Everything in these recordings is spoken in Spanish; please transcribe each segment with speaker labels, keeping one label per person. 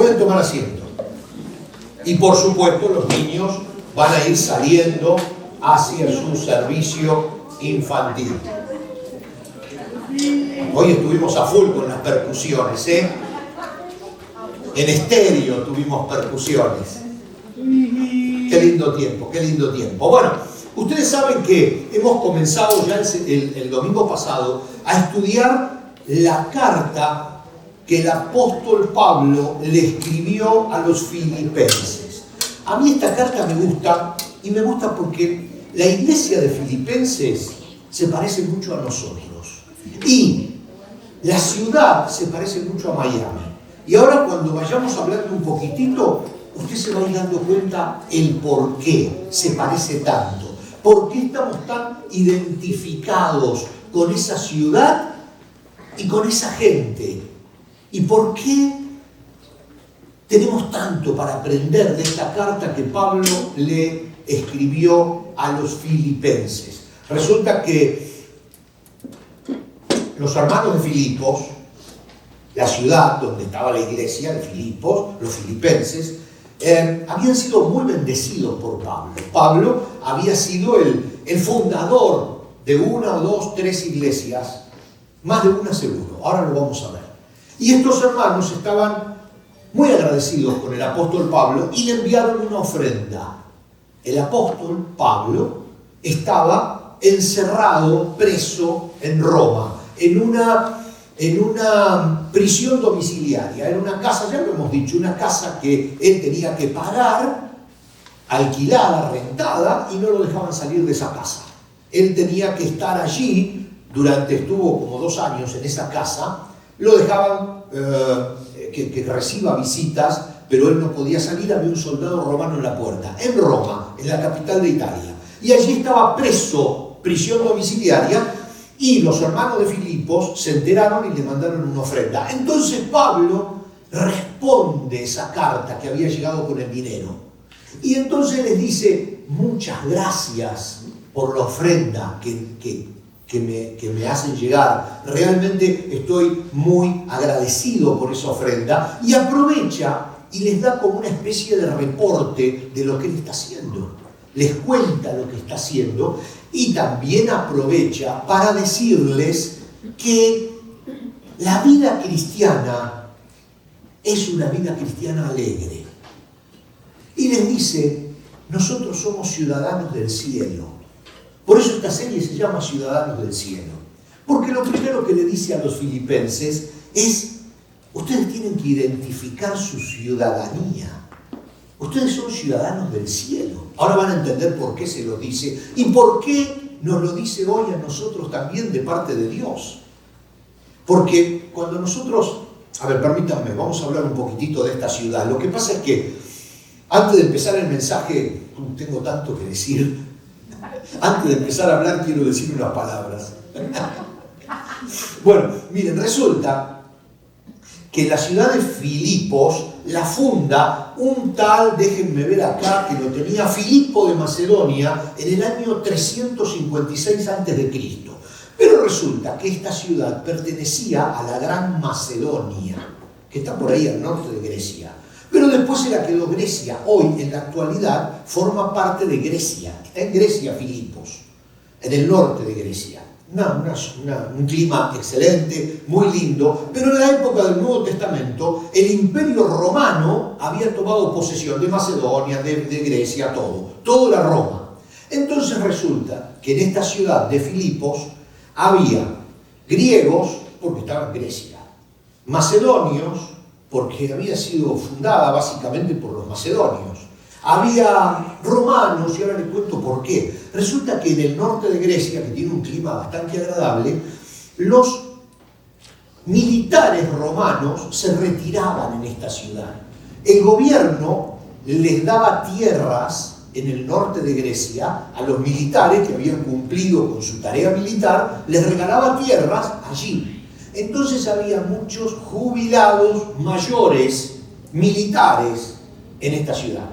Speaker 1: Pueden tomar asiento. Y por supuesto los niños van a ir saliendo hacia su servicio infantil. Hoy estuvimos a full con las percusiones, ¿eh? En estéreo tuvimos percusiones. Qué lindo tiempo, qué lindo tiempo. Bueno, ustedes saben que hemos comenzado ya el domingo pasado a estudiar la carta que el apóstol Pablo le escribió a los filipenses. A mí esta carta me gusta, y me gusta porque la iglesia de Filipenses se parece mucho a nosotros. Y la ciudad se parece mucho a Miami. Y ahora cuando vayamos hablando un poquitito, usted se va a ir dando cuenta el por qué se parece tanto. ¿Por qué estamos tan identificados con esa ciudad y con esa gente? ¿Y por qué tenemos tanto para aprender de esta carta que Pablo le escribió a los filipenses? Resulta que los hermanos de Filipos, la ciudad donde estaba la iglesia de Filipos, los filipenses, habían sido muy bendecidos por Pablo. Pablo había sido el fundador de una o dos, tres iglesias, más de una seguro, ahora lo vamos a ver. Y estos hermanos estaban muy agradecidos con el apóstol Pablo y le enviaron una ofrenda. El apóstol Pablo estaba encerrado, preso en Roma, en una prisión domiciliaria, en una casa, ya lo hemos dicho, una casa que él tenía que pagar, alquilada, rentada, y no lo dejaban salir de esa casa. Él tenía que estar allí, estuvo como 2 años en esa casa, lo dejaban que reciba visitas, pero él no podía salir, había un soldado romano en la puerta, en Roma, en la capital de Italia. Y allí estaba preso, prisión domiciliaria, y los hermanos de Filipos se enteraron y le mandaron una ofrenda. Entonces Pablo responde esa carta que había llegado con el dinero. Y entonces les dice, muchas gracias por la ofrenda que me hacen llegar. Realmente estoy muy agradecido por esa ofrenda. Y aprovecha y les da como una especie de reporte de lo que él está haciendo. Les cuenta lo que está haciendo. Y también aprovecha para decirles que la vida cristiana es una vida cristiana alegre. Y les dice, nosotros somos ciudadanos del cielo. Por eso esta serie se llama Ciudadanos del Cielo. Porque lo primero que le dice a los filipenses es, ustedes tienen que identificar su ciudadanía. Ustedes son ciudadanos del cielo. Ahora van a entender por qué se lo dice y por qué nos lo dice hoy a nosotros también de parte de Dios. Porque cuando nosotros, permítanme, vamos a hablar un poquitito de esta ciudad. Lo que pasa es que antes de empezar el mensaje, tengo tanto que decir. Antes de empezar a hablar quiero decir unas palabras. Bueno, miren, resulta que la ciudad de Filipos la funda un tal, déjenme ver acá, que lo tenía Filipo de Macedonia en el año 356 a.C. Pero resulta que esta ciudad pertenecía a la Gran Macedonia, que está por ahí al norte de Grecia. Pero después se la quedó Grecia. Hoy, en la actualidad, forma parte de Grecia. Está en Grecia, Filipos, en el norte de Grecia. Un clima excelente, muy lindo, pero en la época del Nuevo Testamento el Imperio Romano había tomado posesión de Macedonia, de Grecia, todo era Roma. Entonces resulta que en esta ciudad de Filipos había griegos, porque estaba en Grecia, macedonios, porque había sido fundada básicamente por los macedonios. Había romanos, y ahora les cuento por qué. Resulta que en el norte de Grecia, que tiene un clima bastante agradable, los militares romanos se retiraban en esta ciudad. El gobierno les daba tierras en el norte de Grecia a los militares que habían cumplido con su tarea militar, les regalaba tierras allí. Entonces había muchos jubilados mayores militares en esta ciudad.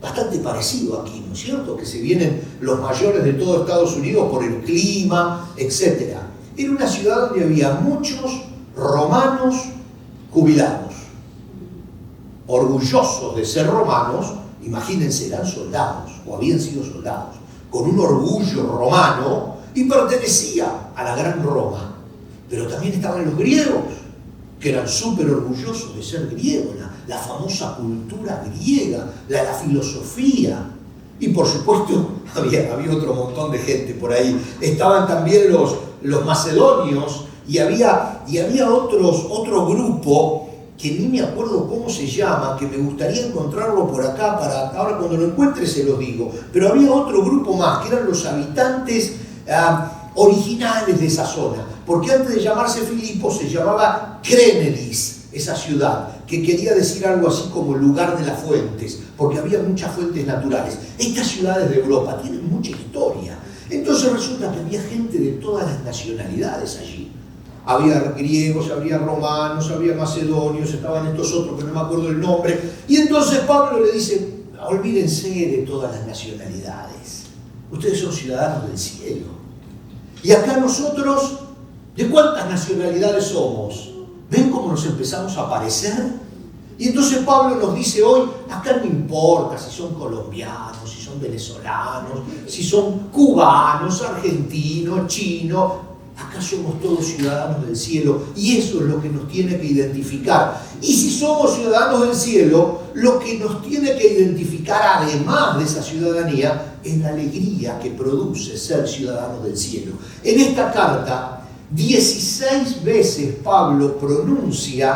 Speaker 1: Bastante parecido aquí, ¿no es cierto? Que se vienen los mayores de todo Estados Unidos por el clima, etc. Era una ciudad donde había muchos romanos jubilados. orgullosos de ser romanos, imagínense, eran soldados o habían sido soldados, con un orgullo romano y pertenecía a la gran Roma. Pero también estaban los griegos, que eran súper orgullosos de ser griegos, la famosa cultura griega, la filosofía. Y por supuesto había otro montón de gente por ahí. Estaban también los macedonios y había otro grupo que ni me acuerdo cómo se llama, que me gustaría encontrarlo por acá, ahora cuando lo encuentre se los digo. Pero había otro grupo más, que eran los habitantes originales de esa zona, porque antes de llamarse Filipos se llamaba Crénedis, esa ciudad, que quería decir algo así como lugar de las fuentes, porque había muchas fuentes naturales. Estas ciudades de Europa tienen mucha historia. Entonces resulta que había gente de todas las nacionalidades allí. Había griegos, había romanos, había macedonios, estaban estos otros que no me acuerdo el nombre. Y entonces Pablo le dice, olvídense de todas las nacionalidades. Ustedes son ciudadanos del cielo. Y acá nosotros, ¿de cuántas nacionalidades somos? ¿Ven cómo nos empezamos a parecer? Y entonces Pablo nos dice hoy, acá no importa si son colombianos, si son venezolanos, si son cubanos, argentinos, chinos, acá somos todos ciudadanos del cielo y eso es lo que nos tiene que identificar. Y si somos ciudadanos del cielo, lo que nos tiene que identificar además de esa ciudadanía es la alegría que produce ser ciudadanos del cielo. En esta carta, 16 veces Pablo pronuncia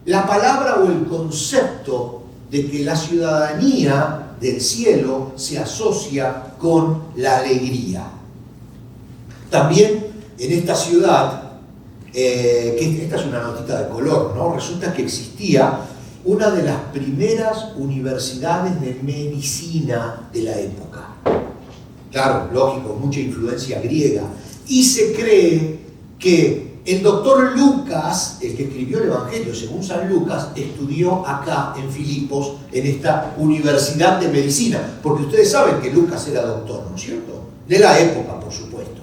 Speaker 1: la palabra o el concepto de que la ciudadanía del cielo se asocia con la alegría. También en esta ciudad, que esta es una notita de color, ¿no? Resulta que existía una de las primeras universidades de medicina de la época. Claro, lógico, mucha influencia griega. Y se cree que el doctor Lucas, el que escribió el Evangelio según San Lucas, estudió acá en Filipos, en esta universidad de medicina, porque ustedes saben que Lucas era doctor, ¿no es cierto? De la época, por supuesto.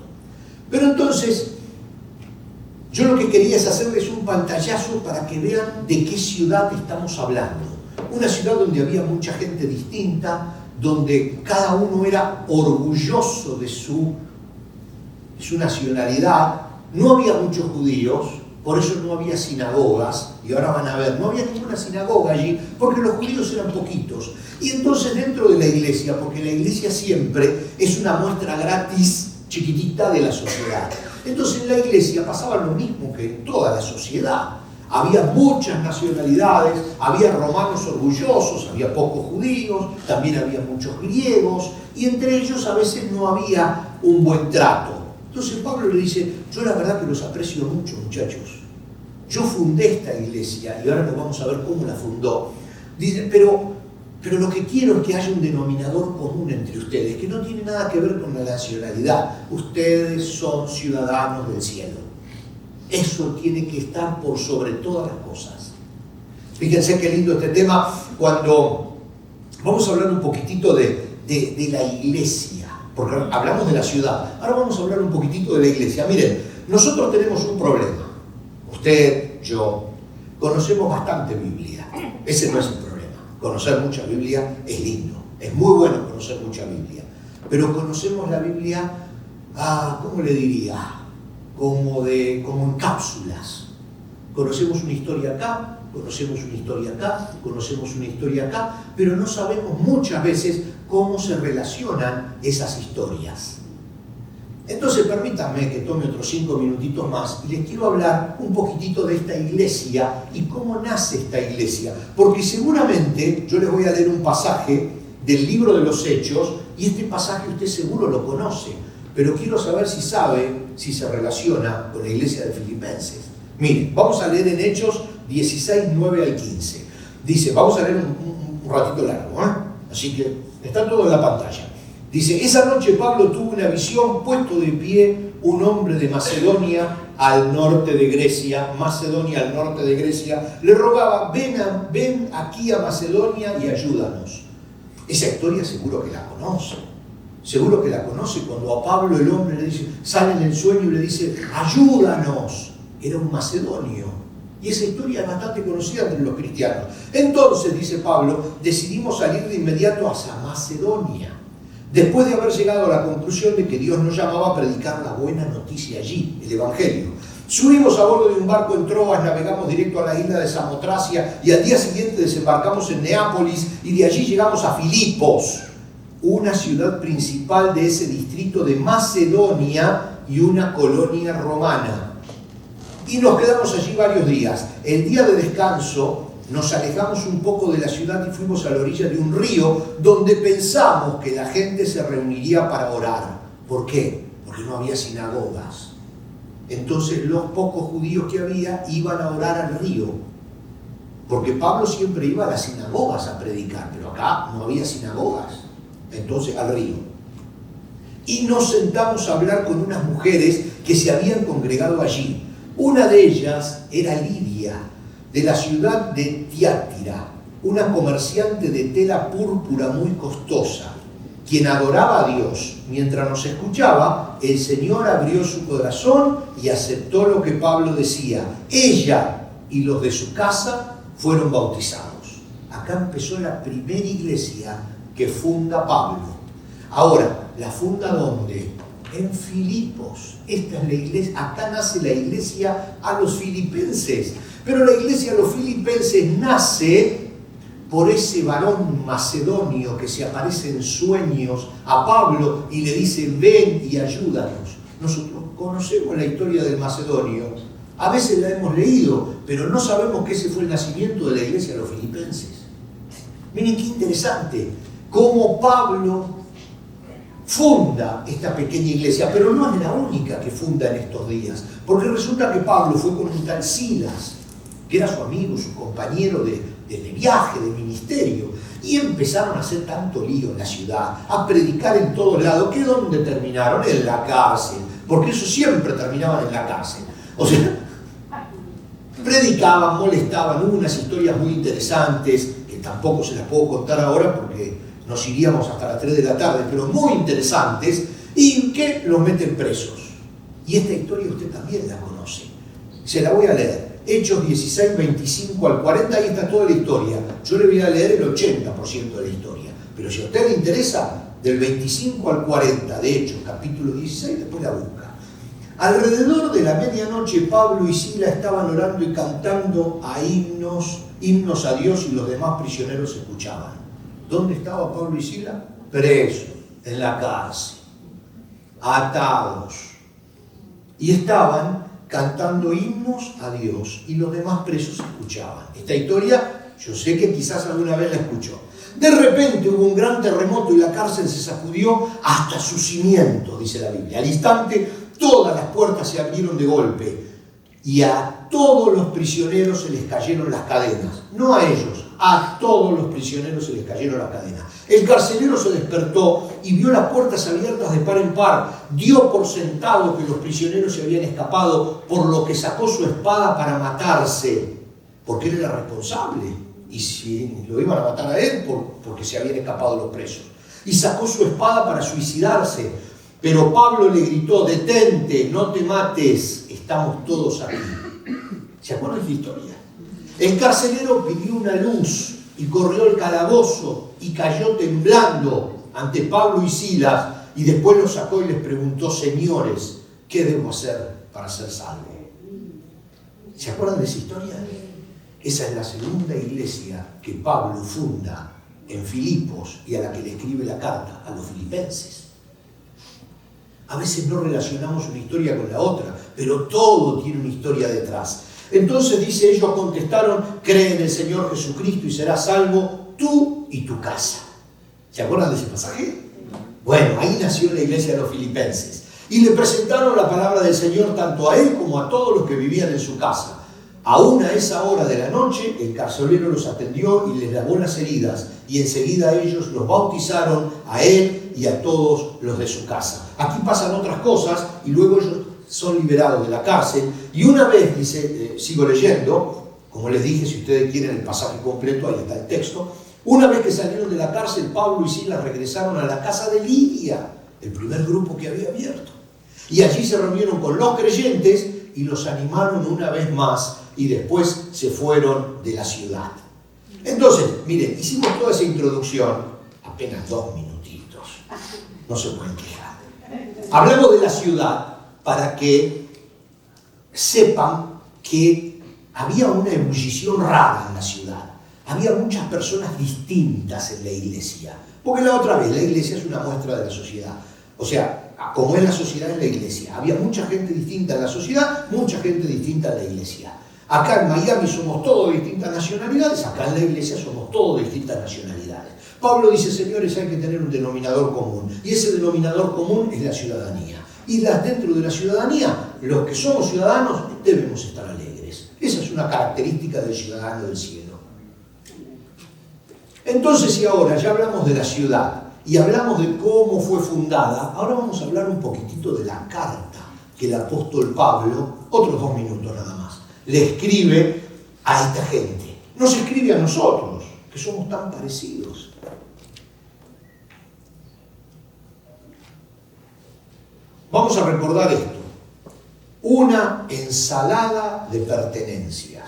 Speaker 1: Pero entonces, yo lo que quería es hacerles un pantallazo para que vean de qué ciudad estamos hablando. Una ciudad donde había mucha gente distinta, donde cada uno era orgulloso de su nacionalidad. No había muchos judíos, por eso no había sinagogas, y ahora van a ver, no había ninguna sinagoga allí, porque los judíos eran poquitos. Y entonces dentro de la iglesia, porque la iglesia siempre es una muestra gratis, chiquitita de la sociedad. Entonces en la iglesia pasaba lo mismo que en toda la sociedad. Había muchas nacionalidades, había romanos orgullosos, había pocos judíos, también había muchos griegos, y entre ellos a veces no había un buen trato. Entonces Pablo le dice, yo la verdad que los aprecio mucho, muchachos. Yo fundé esta iglesia y ahora nos vamos a ver cómo la fundó. Dice, pero lo que quiero es que haya un denominador común entre ustedes, que no tiene nada que ver con la nacionalidad. Ustedes son ciudadanos del cielo. Eso tiene que estar por sobre todas las cosas. Fíjense qué lindo este tema cuando vamos a hablar un poquitito de la iglesia. Porque hablamos de la ciudad, ahora vamos a hablar un poquitito de la iglesia. Miren, nosotros tenemos un problema. Usted, yo, conocemos bastante Biblia. Ese no es el problema. Conocer mucha Biblia es lindo. Es muy bueno conocer mucha Biblia. Pero conocemos la Biblia, ¿cómo le diría? Como en cápsulas. Conocemos una historia acá, conocemos una historia acá, conocemos una historia acá, pero no sabemos muchas veces cómo se relacionan esas historias. Entonces permítanme que tome otros 5 minutitos más y les quiero hablar un poquitito de esta iglesia y cómo nace esta iglesia, porque seguramente yo les voy a leer un pasaje del libro de los Hechos y este pasaje usted seguro lo conoce, pero quiero saber si sabe si se relaciona con la iglesia de Filipenses. Miren, vamos a leer en Hechos 16, 9 al 15. Dice, vamos a leer un ratito largo, así que está todo en la pantalla. Dice, esa noche Pablo tuvo una visión, puesto de pie un hombre de Macedonia al norte de Grecia, le rogaba, ven aquí a Macedonia y ayúdanos. Esa historia seguro que la conoce, cuando a Pablo el hombre le dice, sale en el sueño y le dice, ayúdanos. Era un macedonio Y esa historia es bastante conocida entre los cristianos. Entonces, dice Pablo, decidimos salir de inmediato hacia Macedonia, después de haber llegado a la conclusión de que Dios nos llamaba a predicar la buena noticia allí, el Evangelio. Subimos a bordo de un barco en Troas, navegamos directo a la isla de Samotracia y al día siguiente desembarcamos en Neápolis y de allí llegamos a Filipos, una ciudad principal de ese distrito de Macedonia y una colonia romana. Y nos quedamos allí varios días. El día de descanso nos alejamos un poco de la ciudad y fuimos a la orilla de un río donde pensamos que la gente se reuniría para orar. ¿Por qué? Porque no había sinagogas. Entonces los pocos judíos que había iban a orar al río. Porque Pablo siempre iba a las sinagogas a predicar, pero acá no había sinagogas. Entonces al río. Y nos sentamos a hablar con unas mujeres que se habían congregado allí. Una de ellas era Lidia, de la ciudad de Tiátira, una comerciante de tela púrpura muy costosa, quien adoraba a Dios. Mientras nos escuchaba, el Señor abrió su corazón y aceptó lo que Pablo decía. Ella y los de su casa fueron bautizados. Acá empezó la primera iglesia que funda Pablo. Ahora, ¿la funda dónde? En Filipos. Esta es la iglesia. Acá nace la iglesia a los filipenses. Pero la iglesia a los filipenses nace por ese varón macedonio que se aparece en sueños a Pablo y le dice: ven y ayúdanos. Nosotros conocemos la historia del macedonio, a veces la hemos leído, pero no sabemos que ese fue el nacimiento de la iglesia a los filipenses. Miren qué interesante, cómo Pablo funda esta pequeña iglesia, pero no es la única que funda en estos días, porque resulta que Pablo fue con un tal Silas, que era su amigo, su compañero de viaje, de ministerio, y empezaron a hacer tanto lío en la ciudad, a predicar en todos lados, que ¿dónde terminaron? En la cárcel, porque eso siempre terminaban en la cárcel. O sea, predicaban, molestaban, hubo unas historias muy interesantes, que tampoco se las puedo contar ahora porque nos iríamos hasta las 3 de la tarde, pero muy interesantes, y que los meten presos. Y esta historia usted también la conoce. Se la voy a leer. Hechos 16, 25 al 40, ahí está toda la historia. Yo le voy a leer el 80% de la historia. Pero si a usted le interesa, del 25 al 40 de Hechos, capítulo 16, después la busca. Alrededor de la medianoche, Pablo y Sila estaban orando y cantando a himnos a Dios, y los demás prisioneros escuchaban. ¿Dónde estaba Pablo y Sila? Presos, en la cárcel, atados. Y estaban cantando himnos a Dios y los demás presos escuchaban. Esta historia yo sé que quizás alguna vez la escuchó. De repente hubo un gran terremoto y la cárcel se sacudió hasta sus cimientos, dice la Biblia. Al instante todas las puertas se abrieron de golpe y a todos los prisioneros se les cayeron las cadenas. No a ellos, a todos los prisioneros se les cayeron las cadenas. El carcelero se despertó y vio las puertas abiertas de par en par. Dio por sentado que los prisioneros se habían escapado, por lo que sacó su espada para matarse, porque él era responsable. Y si lo iban a matar a él, porque se habían escapado los presos. Y sacó su espada para suicidarse. Pero Pablo le gritó: detente, no te mates, estamos todos aquí. ¿Se acuerdan de esta historia? El carcelero pidió una luz y corrió al calabozo y cayó temblando ante Pablo y Silas, y después los sacó y les preguntó: señores, ¿qué debo hacer para ser salvo? ¿Se acuerdan de esa historia? Esa es la segunda iglesia que Pablo funda en Filipos y a la que le escribe la carta a los filipenses. A veces no relacionamos una historia con la otra, pero todo tiene una historia detrás. Entonces dice, ellos contestaron: cree en el Señor Jesucristo y serás salvo tú y tu casa. ¿Se acuerdan de ese pasaje? Bueno, ahí nació la iglesia de los filipenses. Y le presentaron la palabra del Señor tanto a él como a todos los que vivían en su casa. Aún a esa hora de la noche, el carcelero los atendió y les lavó las heridas, y enseguida ellos los bautizaron a él y a todos los de su casa. Aquí pasan otras cosas y luego ellos son liberados de la cárcel. Y una vez, dice, sigo leyendo, como les dije, si ustedes quieren el pasaje completo, ahí está el texto. Una vez que salieron de la cárcel, Pablo y Silas regresaron a la casa de Lidia, el primer grupo que había abierto. Y allí se reunieron con los creyentes y los animaron una vez más y después se fueron de la ciudad. Entonces, miren, hicimos toda esa introducción, apenas 2 minutitos, no se pueden quejar. Hablamos de la ciudad para que sepan que había una ebullición rara en la ciudad. Había muchas personas distintas en la iglesia. Porque la otra vez, la iglesia es una muestra de la sociedad. O sea, como es la sociedad en la iglesia. Había mucha gente distinta en la sociedad, mucha gente distinta en la iglesia. Acá en Miami somos todos de distintas nacionalidades, acá en la iglesia somos todos de distintas nacionalidades. Pablo dice, señores, hay que tener un denominador común. Y ese denominador común es la ciudadanía. Y dentro de la ciudadanía, los que somos ciudadanos debemos estar alegres. Esa es una característica del ciudadano del cielo. Entonces, si ahora ya hablamos de la ciudad y hablamos de cómo fue fundada, ahora vamos a hablar un poquitito de la carta que el apóstol Pablo, otros 2 minutos nada más, le escribe a esta gente. Nos escribe a nosotros, que somos tan parecidos. Vamos a recordar esto. Una ensalada de pertenencias.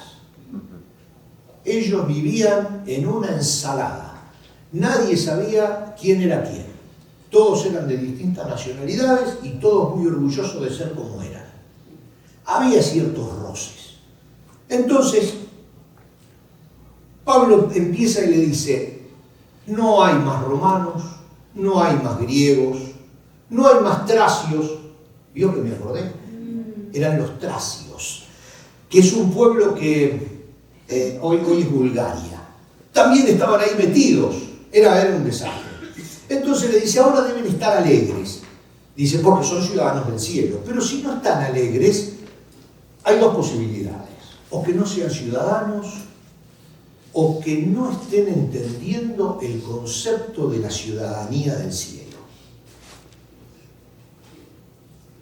Speaker 1: Ellos vivían en una ensalada. Nadie sabía quién era quién. Todos eran de distintas nacionalidades y todos muy orgullosos de ser como eran. Había ciertos roces. Entonces, Pablo empieza y le dice, no hay más romanos, no hay más griegos, no hay más tracios. ¿Vio que me acordé? Eran los tracios, que es un pueblo que hoy es Bulgaria. También estaban ahí metidos, era un desastre. Entonces le dice, ahora deben estar alegres. Dice, porque son ciudadanos del cielo. Pero si no están alegres, hay 2 posibilidades. O que no sean ciudadanos, o que no estén entendiendo el concepto de la ciudadanía del cielo.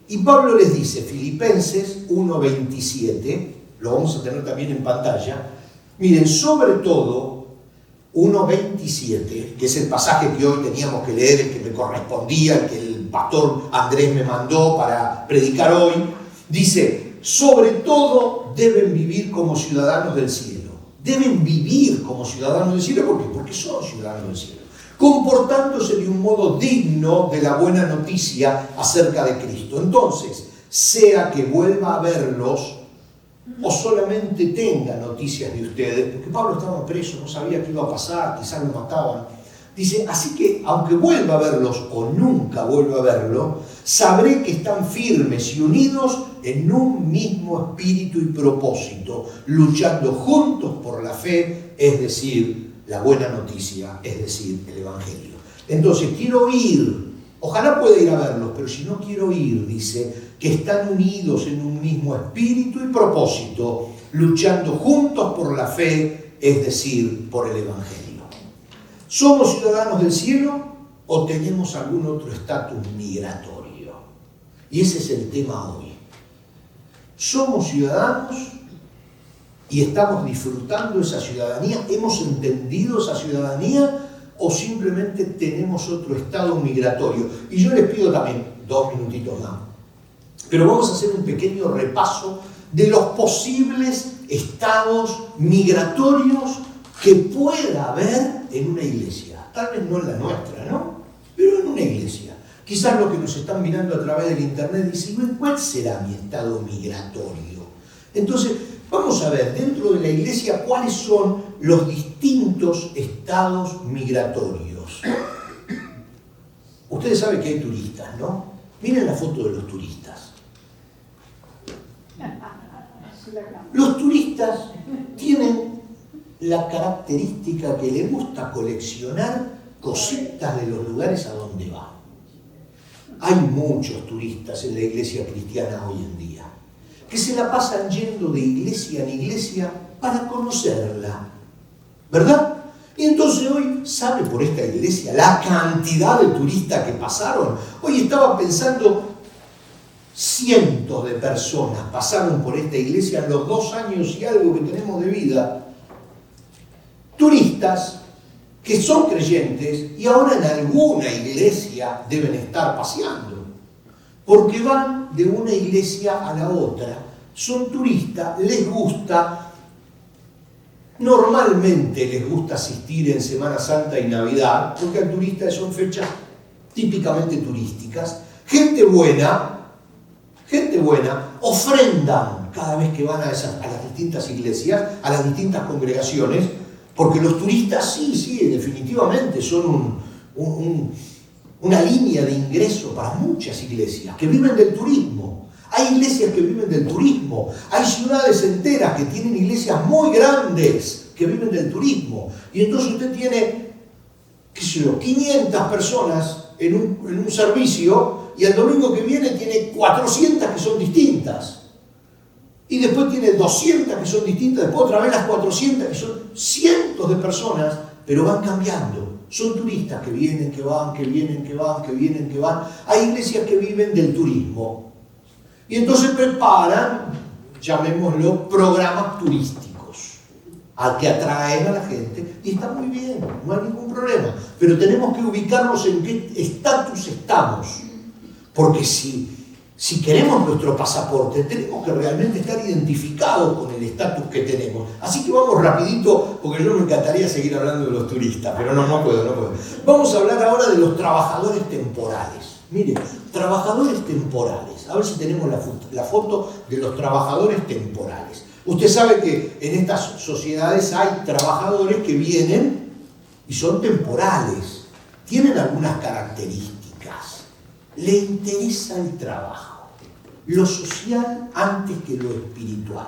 Speaker 1: Y Pablo les dice, Filipenses 1:27, lo vamos a tener también en pantalla, miren, sobre todo 1:27, que es el pasaje que hoy teníamos que leer, el que me correspondía, el que el pastor Andrés me mandó para predicar hoy, dice, sobre todo deben vivir como ciudadanos del cielo. Deben vivir como ciudadanos del cielo, ¿por qué? Porque son ciudadanos del cielo. Comportándose de un modo digno de la buena noticia acerca de Cristo. Entonces, sea que vuelva a verlos o solamente tenga noticias de ustedes, porque Pablo estaba preso, no sabía qué iba a pasar, quizás lo mataban. Dice, así que aunque vuelva a verlos o nunca vuelva a verlo, sabré que están firmes y unidos en un mismo espíritu y propósito, luchando juntos por la fe, es decir, la buena noticia, es decir, el Evangelio. Entonces, quiero ir, ojalá pueda ir a verlos, pero si no quiero ir, dice, que están unidos en un mismo espíritu y propósito, luchando juntos por la fe, es decir, por el Evangelio. ¿Somos ciudadanos del cielo o tenemos algún otro estatus migratorio? Y ese es el tema hoy. ¿Somos ciudadanos y estamos disfrutando esa ciudadanía? ¿Hemos entendido esa ciudadanía o simplemente tenemos otro estado migratorio? Y yo les pido también 2 minutitos más. Pero vamos a hacer un pequeño repaso de los posibles estados migratorios que pueda haber en una iglesia. Tal vez no en la nuestra, ¿no? Pero en una iglesia. Quizás los que nos están mirando a través del internet dicen, ¿cuál será mi estado migratorio? Entonces, vamos a ver dentro de la iglesia cuáles son los distintos estados migratorios. Ustedes saben que hay turistas, ¿no? Miren la foto de los turistas. Los turistas tienen la característica que les gusta coleccionar cositas de los lugares a donde van. Hay muchos turistas en la iglesia cristiana hoy en día que se la pasan yendo de iglesia en iglesia para conocerla, ¿verdad? Y entonces hoy, ¿sabe por esta iglesia la cantidad de turistas que pasaron? Hoy estaba pensando, cientos de personas pasaron por esta iglesia en los 2 años y algo que tenemos de vida. Turistas que son creyentes y ahora en alguna iglesia deben estar paseando, porque van de una iglesia a la otra, son turistas, les gusta normalmente les gusta asistir en Semana Santa y Navidad, porque al turista son fechas típicamente turísticas. Gente buena, ofrendan cada vez que van a las distintas iglesias, a las distintas congregaciones, porque los turistas sí, definitivamente son una línea de ingreso para muchas iglesias que viven del turismo. Hay iglesias que viven del turismo, hay ciudades enteras que tienen iglesias muy grandes que viven del turismo. Y entonces usted tiene, 500 personas en un servicio, y el domingo que viene tiene 400 que son distintas. Y después tiene 200 que son distintas, después otra vez las 400 que son cientos de personas, pero van cambiando. Son turistas que vienen, que van, que vienen, que van, que vienen, que van. Hay iglesias que viven del turismo. Y entonces preparan, llamémoslo, programas turísticos al que atraen a la gente. Y está muy bien, no hay ningún problema. Pero tenemos que ubicarnos en qué estatus estamos. Porque si queremos nuestro pasaporte, tenemos que realmente estar identificados con el estatus que tenemos. Así que vamos rapidito, porque yo me encantaría seguir hablando de los turistas, pero no puedo. Vamos a hablar ahora de los trabajadores temporales. Miren, trabajadores temporales. A ver si tenemos la foto de los trabajadores temporales. Usted sabe que en estas sociedades hay trabajadores que vienen y son temporales. Tienen algunas características. Le interesa el trabajo, lo social antes que lo espiritual.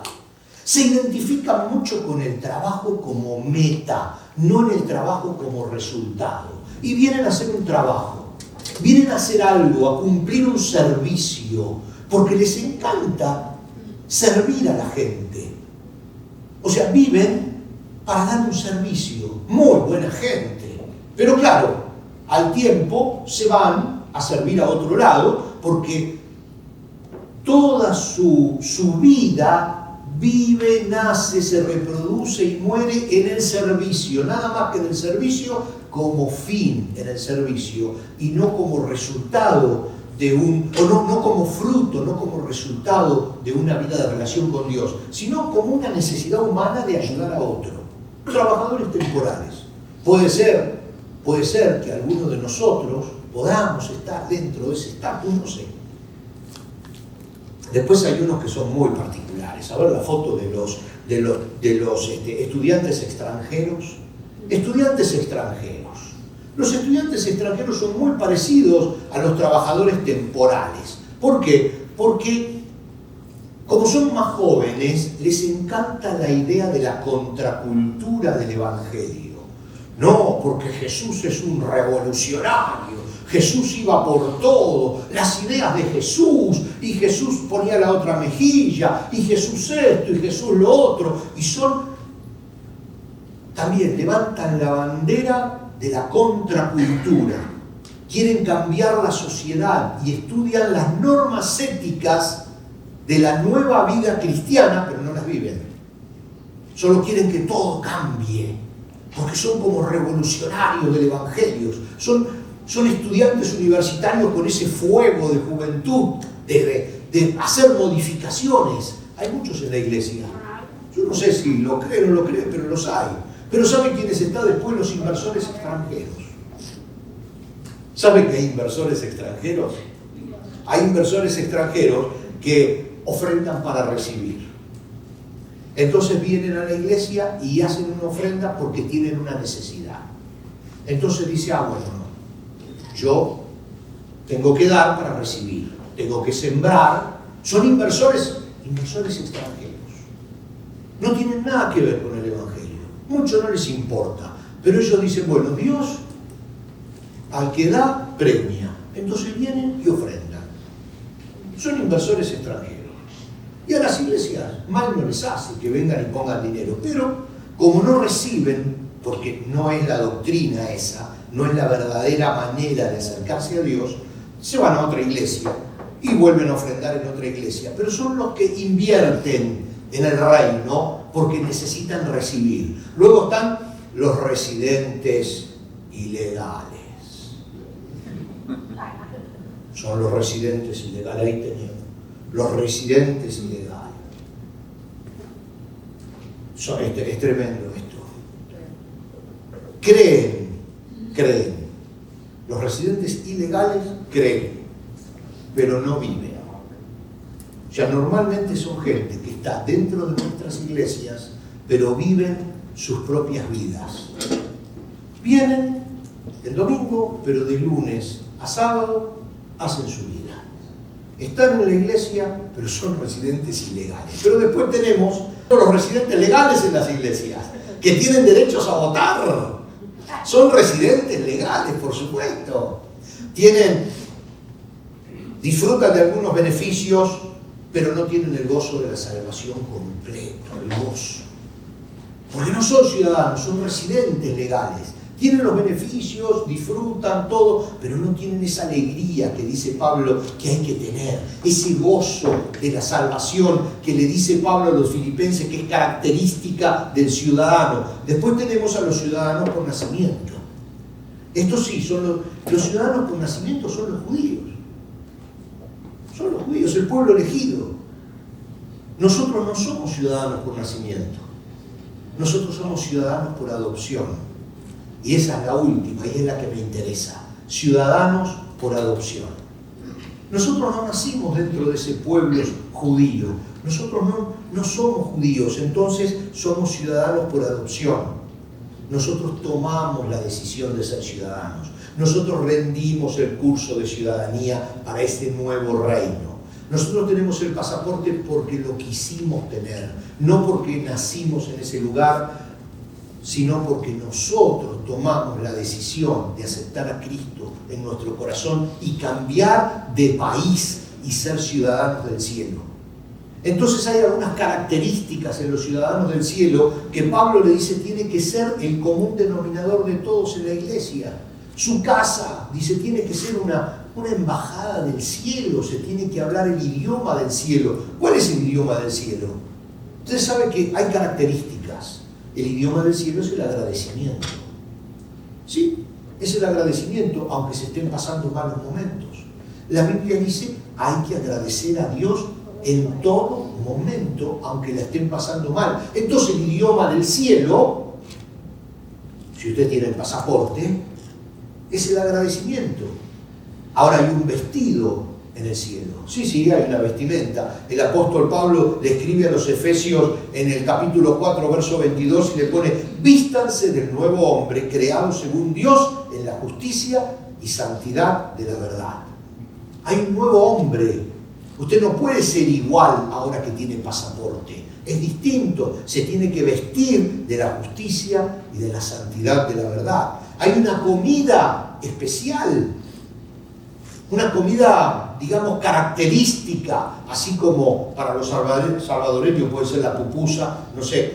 Speaker 1: Se identifica mucho con el trabajo como meta, no en el trabajo como resultado. Y vienen a hacer un trabajo, vienen a hacer algo, a cumplir un servicio, porque les encanta servir a la gente. O sea, viven para dar un servicio. Muy buena gente. Pero claro, al tiempo se van a servir a otro lado, porque toda su vida vive, nace, se reproduce y muere en el servicio, nada más que en el servicio, como fin en el servicio, y no como resultado no como fruto, no como resultado de una vida de relación con Dios, sino como una necesidad humana de ayudar a otro. Trabajadores temporales. Puede ser que algunos de nosotros podamos estar dentro de ese estatus, no sé. Después hay unos que son muy particulares. A ver la foto de los estudiantes extranjeros. Los estudiantes extranjeros son muy parecidos a los trabajadores temporales. ¿Por qué? Porque como son más jóvenes, les encanta la idea de la contracultura del Evangelio. No, porque Jesús es un revolucionario. Jesús iba por todo, las ideas de Jesús, y Jesús ponía la otra mejilla, y Jesús esto, y Jesús lo otro, y también levantan la bandera de la contracultura, quieren cambiar la sociedad y estudian las normas éticas de la nueva vida cristiana, pero no las viven. Solo quieren que todo cambie, porque son como revolucionarios del Evangelio, son estudiantes universitarios con ese fuego de juventud, de hacer modificaciones. Hay muchos en la iglesia. Yo no sé si lo creen o no lo creen, pero los hay. Pero ¿saben quiénes están después? Los inversores extranjeros. ¿Saben que hay inversores extranjeros? Hay inversores extranjeros que ofrendan para recibir. Entonces vienen a la iglesia y hacen una ofrenda porque tienen una necesidad. Entonces dice, yo tengo que dar para recibir, tengo que sembrar. Son inversores extranjeros. No tienen nada que ver con el Evangelio. Mucho no les importa. Pero ellos dicen, Dios al que da premia. Entonces vienen y ofrendan. Son inversores extranjeros. Y a las iglesias mal no les hace que vengan y pongan dinero. Pero como no reciben, porque no es la doctrina esa, no es la verdadera manera de acercarse a Dios, se van a otra iglesia y vuelven a ofrendar en otra iglesia. Pero son los que invierten en el reino porque necesitan recibir. Luego están los residentes ilegales. Son los residentes ilegales. Ahí tenemos. Los residentes ilegales. Es tremendo esto. Creen. Los residentes ilegales creen, pero no viven. O sea, normalmente son gente que está dentro de nuestras iglesias, pero viven sus propias vidas. Vienen el domingo, pero de lunes a sábado hacen su vida. Están en la iglesia, pero son residentes ilegales. Pero después tenemos los residentes legales en las iglesias, que tienen derechos a votar. Son residentes legales, por supuesto. Disfrutan de algunos beneficios, pero no tienen el gozo de la salvación completo, el gozo. Porque no son ciudadanos, son residentes legales. Tienen los beneficios, disfrutan todo, pero no tienen esa alegría que dice Pablo que hay que tener, ese gozo de la salvación que le dice Pablo a los filipenses que es característica del ciudadano. Después tenemos a los ciudadanos por nacimiento. Estos sí, son los ciudadanos por nacimiento son los judíos. Son los judíos, el pueblo elegido. Nosotros no somos ciudadanos por nacimiento. Nosotros somos ciudadanos por adopción. Y esa es la última, y es la que me interesa. Ciudadanos por adopción. Nosotros no nacimos dentro de ese pueblo judío. Nosotros no somos judíos, entonces somos ciudadanos por adopción. Nosotros tomamos la decisión de ser ciudadanos. Nosotros rendimos el curso de ciudadanía para este nuevo reino. Nosotros tenemos el pasaporte porque lo quisimos tener, no porque nacimos en ese lugar, sino porque nosotros tomamos la decisión de aceptar a Cristo en nuestro corazón y cambiar de país y ser ciudadanos del cielo. Entonces hay algunas características en los ciudadanos del cielo que Pablo le dice tiene que ser el común denominador de todos en la iglesia. Su casa, dice, tiene que ser una embajada del cielo, se tiene que hablar el idioma del cielo. ¿Cuál es el idioma del cielo? Usted sabe que hay características. El idioma del cielo es el agradecimiento. Sí, es el agradecimiento, aunque se estén pasando malos momentos. La Biblia dice, hay que agradecer a Dios en todo momento, aunque la estén pasando mal. Entonces el idioma del cielo, si usted tiene el pasaporte, es el agradecimiento. Ahora hay un vestido en el cielo. Sí, hay una vestimenta. El apóstol Pablo le escribe a los Efesios en el capítulo 4, verso 22 y le pone: vístanse del nuevo hombre, creado según Dios en la justicia y santidad de la verdad. Hay un nuevo hombre. Usted no puede ser igual ahora que tiene pasaporte. Es distinto. Se tiene que vestir de la justicia y de la santidad de la verdad. Hay una comida especial. Una comida, digamos, característica, así como para los salvadoreños puede ser la pupusa, no sé,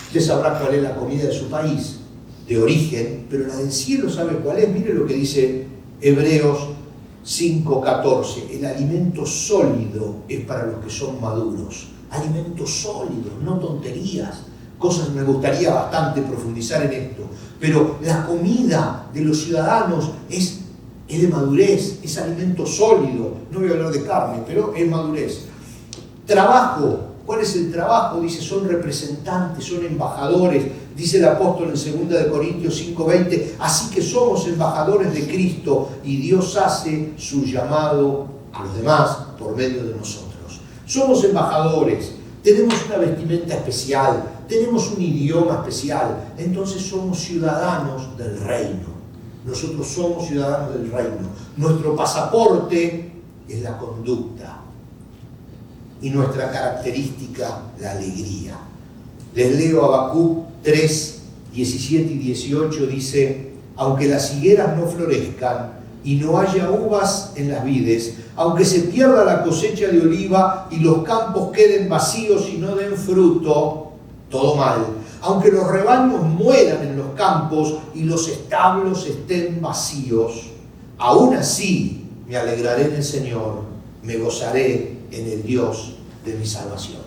Speaker 1: usted sabrá cuál es la comida de su país, de origen, pero la del cielo, ¿sabe cuál es? Mire lo que dice Hebreos 5:14, el alimento sólido es para los que son maduros, alimentos sólidos, no tonterías, cosas, me gustaría bastante profundizar en esto, pero la comida de los ciudadanos es de madurez, es alimento sólido. No voy a hablar de carne, pero es madurez. Trabajo. ¿Cuál es el trabajo? Dice, son representantes, son embajadores. Dice el apóstol en 2 Corintios 5:20, así que somos embajadores de Cristo y Dios hace su llamado a los demás por medio de nosotros. Somos embajadores, tenemos una vestimenta especial, tenemos un idioma especial, entonces somos ciudadanos del reino. Nosotros somos ciudadanos del reino. Nuestro pasaporte es la conducta y nuestra característica la alegría. Les leo Habacuc 3, 17 y 18, dice: aunque las higueras no florezcan y no haya uvas en las vides, aunque se pierda la cosecha de oliva y los campos queden vacíos y no den fruto, todo mal. Aunque los rebaños mueran en los campos y los establos estén vacíos, aún así me alegraré en el Señor, me gozaré en el Dios de mi salvación.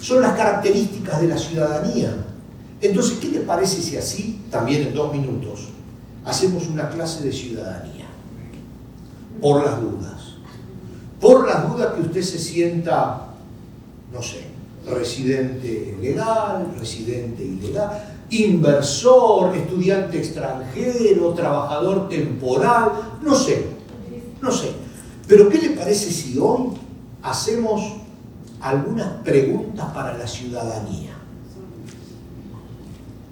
Speaker 1: Son las características de la ciudadanía. Entonces, ¿qué le parece si así, también en 2 minutos, hacemos una clase de ciudadanía? Por las dudas. Por las dudas que usted se sienta, no sé, residente legal, residente ilegal, inversor, estudiante extranjero, trabajador temporal, no sé. Pero ¿qué le parece si hoy hacemos algunas preguntas para la ciudadanía?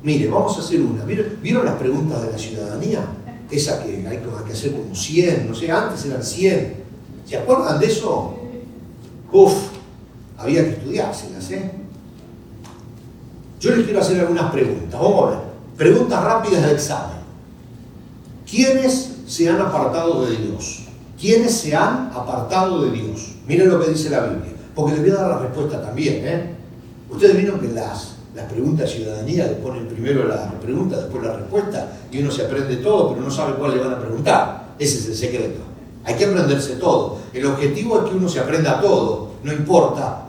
Speaker 1: Mire, vamos a hacer una. ¿Vieron las preguntas de la ciudadanía? Esa que hay que hacer como 100, no sé, antes eran 100. ¿Se acuerdan de eso? Había que estudiárselas, ¿eh? Yo les quiero hacer algunas preguntas. Vamos a ver. Preguntas rápidas de examen. ¿Quiénes se han apartado de Dios? ¿Quiénes se han apartado de Dios? Miren lo que dice la Biblia. Porque les voy a dar la respuesta también, ¿eh? Ustedes vieron que las preguntas de ciudadanía le ponen primero la pregunta, después la respuesta, y uno se aprende todo, pero no sabe cuál le van a preguntar. Ese es el secreto. Hay que aprenderse todo. El objetivo es que uno se aprenda todo. No importa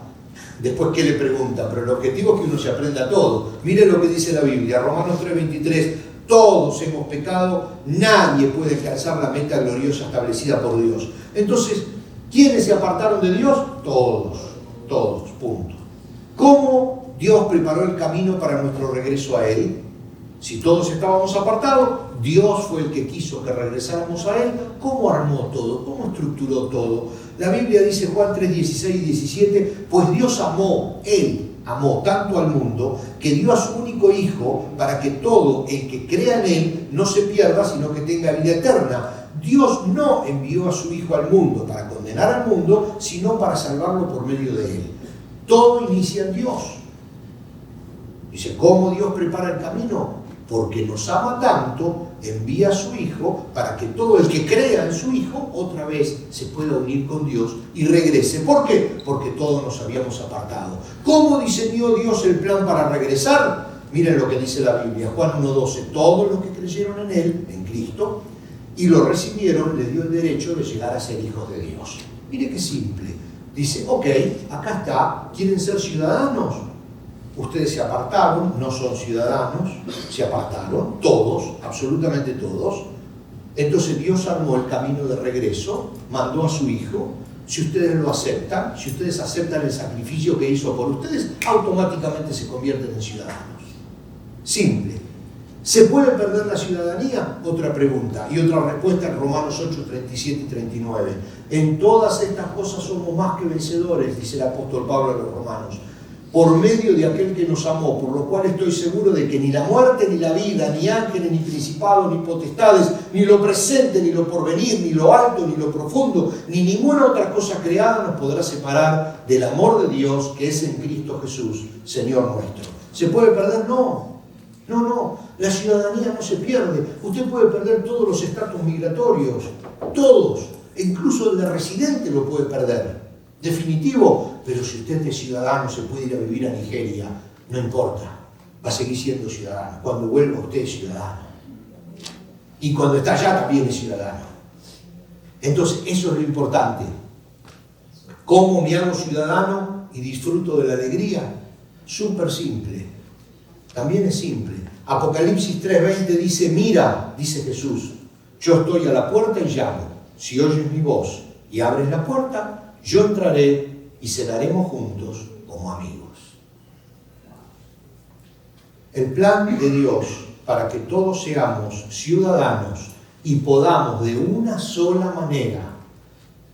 Speaker 1: después qué le pregunta, pero el objetivo es que uno se aprenda todo. Miren lo que dice la Biblia, Romanos 3:23. Todos hemos pecado, nadie puede alcanzar la meta gloriosa establecida por Dios. Entonces, ¿quiénes se apartaron de Dios? Todos, punto. ¿Cómo Dios preparó el camino para nuestro regreso a Él? Si todos estábamos apartados, Dios fue el que quiso que regresáramos a Él. ¿Cómo armó todo? ¿Cómo estructuró todo? La Biblia dice, Juan 3:16 y 17, pues Dios amó, Él amó tanto al mundo, que dio a su único Hijo para que todo el que crea en Él no se pierda, sino que tenga vida eterna. Dios no envió a su Hijo al mundo para condenar al mundo, sino para salvarlo por medio de Él. Todo inicia en Dios. Dice, ¿cómo Dios prepara el camino? Porque nos ama tanto, envía a su Hijo para que todo el que crea en su Hijo otra vez se pueda unir con Dios y regrese. ¿Por qué? Porque todos nos habíamos apartado. ¿Cómo diseñó Dios el plan para regresar? Miren lo que dice la Biblia, Juan 1:12. Todos los que creyeron en Él, en Cristo, y lo recibieron, les dio el derecho de llegar a ser hijos de Dios. Mire qué simple. Dice, ok, acá está, ¿quieren ser ciudadanos? Ustedes se apartaron, no son ciudadanos, se apartaron, todos, absolutamente todos. Entonces Dios armó el camino de regreso, mandó a su Hijo. Si ustedes lo aceptan, si ustedes aceptan el sacrificio que hizo por ustedes, automáticamente se convierten en ciudadanos. Simple. ¿Se puede perder la ciudadanía? Otra pregunta. Y otra respuesta en Romanos 8, 37 y 39. En todas estas cosas somos más que vencedores, dice el apóstol Pablo a los romanos, por medio de aquel que nos amó, por lo cual estoy seguro de que ni la muerte, ni la vida, ni ángeles, ni principados, ni potestades, ni lo presente, ni lo porvenir, ni lo alto, ni lo profundo, ni ninguna otra cosa creada nos podrá separar del amor de Dios que es en Cristo Jesús, Señor nuestro. ¿Se puede perder? No. La ciudadanía no se pierde. Usted puede perder todos los estatus migratorios, todos, incluso el de residente lo puede perder. Definitivo, pero si usted es ciudadano, se puede ir a vivir a Nigeria, no importa, va a seguir siendo ciudadano. Cuando vuelva usted es ciudadano. Y cuando está allá también es ciudadano. Entonces, eso es lo importante. ¿Cómo me hago ciudadano y disfruto de la alegría? Súper simple. También es simple. Apocalipsis 3:20 dice, mira, dice Jesús, yo estoy a la puerta y llamo. Si oyes mi voz y abres la puerta, yo entraré y cenaremos juntos como amigos. El plan de Dios para que todos seamos ciudadanos y podamos de una sola manera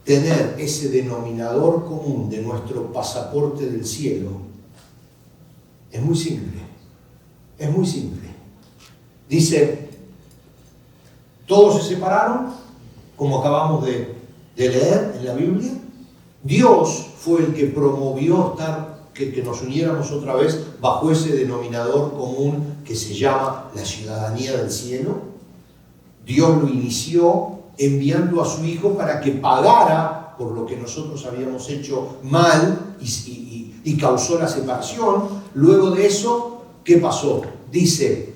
Speaker 1: tener ese denominador común de nuestro pasaporte del cielo es muy simple. Es muy simple. Dice, todos se separaron, como acabamos de leer en la Biblia. Dios fue el que promovió que nos uniéramos otra vez bajo ese denominador común que se llama la ciudadanía del cielo. Dios lo inició enviando a su Hijo para que pagara por lo que nosotros habíamos hecho mal y causó la separación. Luego de eso, ¿qué pasó? Dice,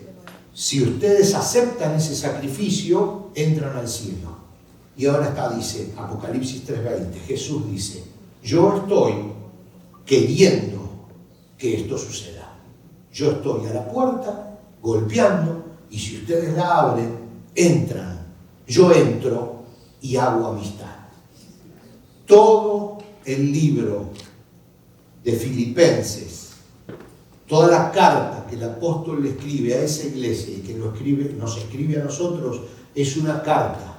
Speaker 1: si ustedes aceptan ese sacrificio, entran al cielo. Y ahora está, dice, Apocalipsis 3:20, Jesús dice, yo estoy queriendo que esto suceda. Yo estoy a la puerta, golpeando, y si ustedes la abren, entran. Yo entro y hago amistad. Todo el libro de Filipenses, toda la carta que el apóstol le escribe a esa iglesia y que nos escribe a nosotros, es una carta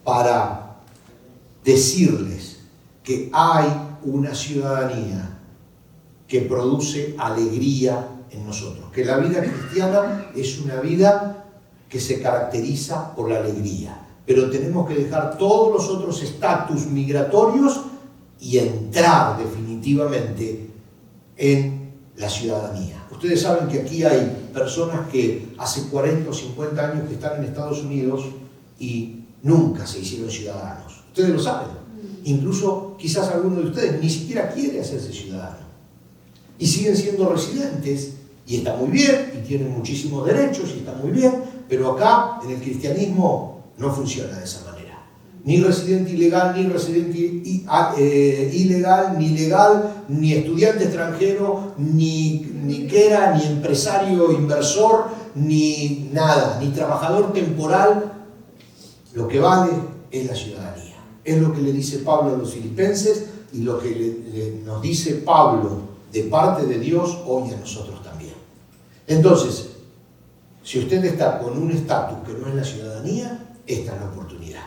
Speaker 1: para decirles que hay una ciudadanía que produce alegría en nosotros, que la vida cristiana es una vida que se caracteriza por la alegría, pero tenemos que dejar todos los otros estatus migratorios y entrar definitivamente en la ciudadanía. Ustedes saben que aquí hay personas que hace 40 o 50 años que están en Estados Unidos y nunca se hicieron ciudadanos. Ustedes lo saben. Incluso quizás alguno de ustedes ni siquiera quiere hacerse ciudadano. Y siguen siendo residentes, y está muy bien, y tienen muchísimos derechos, y está muy bien, pero acá en el cristianismo no funciona de esa manera. Ni residente ilegal, ni residente ilegal, ni legal, ni estudiante extranjero, ni quera, ni empresario inversor, ni nada, ni trabajador temporal. Lo que vale es la ciudadanía. Es lo que le dice Pablo a los filipenses y lo que nos dice Pablo de parte de Dios hoy a nosotros también. Entonces, si usted está con un estatus que no es la ciudadanía, esta es la oportunidad.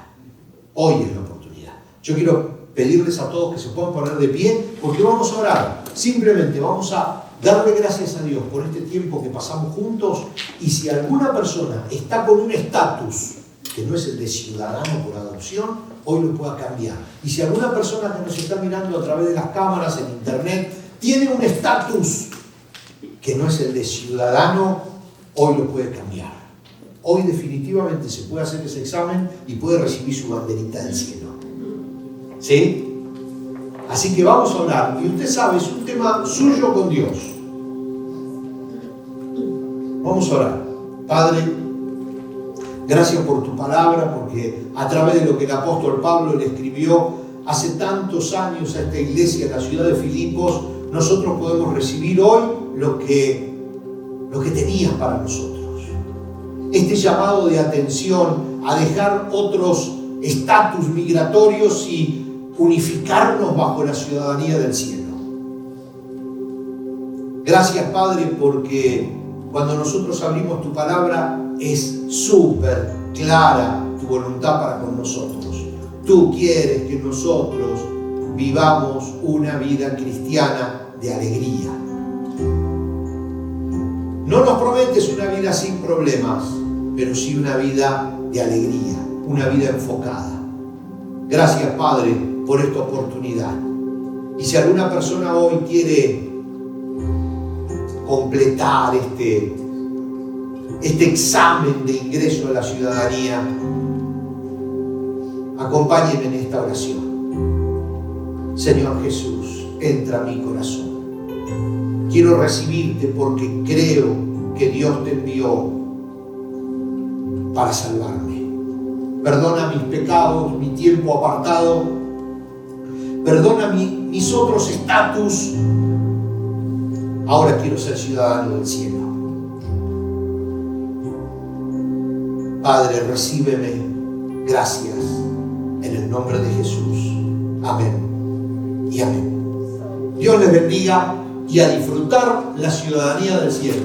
Speaker 1: Hoy es la oportunidad. Yo quiero pedirles a todos que se puedan poner de pie porque vamos a orar. Simplemente vamos a darle gracias a Dios por este tiempo que pasamos juntos, y si alguna persona está con un estatus que no es el de ciudadano por adopción, hoy lo pueda cambiar. Y si alguna persona que nos está mirando a través de las cámaras, en internet, tiene un estatus que no es el de ciudadano, hoy lo puede cambiar. Hoy definitivamente se puede hacer ese examen y puede recibir su banderita del cielo. ¿Sí? Así que vamos a orar. Y usted sabe, es un tema suyo con Dios. Vamos a orar. Padre, gracias por tu palabra, porque a través de lo que el apóstol Pablo le escribió hace tantos años a esta iglesia en la ciudad de Filipos, nosotros podemos recibir hoy lo que tenías para nosotros. Este llamado de atención a dejar otros estatus migratorios y unificarnos bajo la ciudadanía del cielo. Gracias, Padre, porque cuando nosotros abrimos tu palabra es súper clara tu voluntad para con nosotros. Tú quieres que nosotros vivamos una vida cristiana de alegría. No nos prometes una vida sin problemas, pero sí una vida de alegría, una vida enfocada. Gracias, Padre, por esta oportunidad. Y si alguna persona hoy quiere completar este examen de ingreso a la ciudadanía, acompáñenme en esta oración. Señor Jesús, entra a mi corazón. Quiero recibirte porque creo que Dios te envió para salvarme. Perdona mis pecados, mi tiempo apartado. Perdona mis otros estatus. Ahora quiero ser ciudadano del cielo. Padre, recíbeme. Gracias. En el nombre de Jesús. Amén y amén. Dios les bendiga y a disfrutar la ciudadanía del cielo.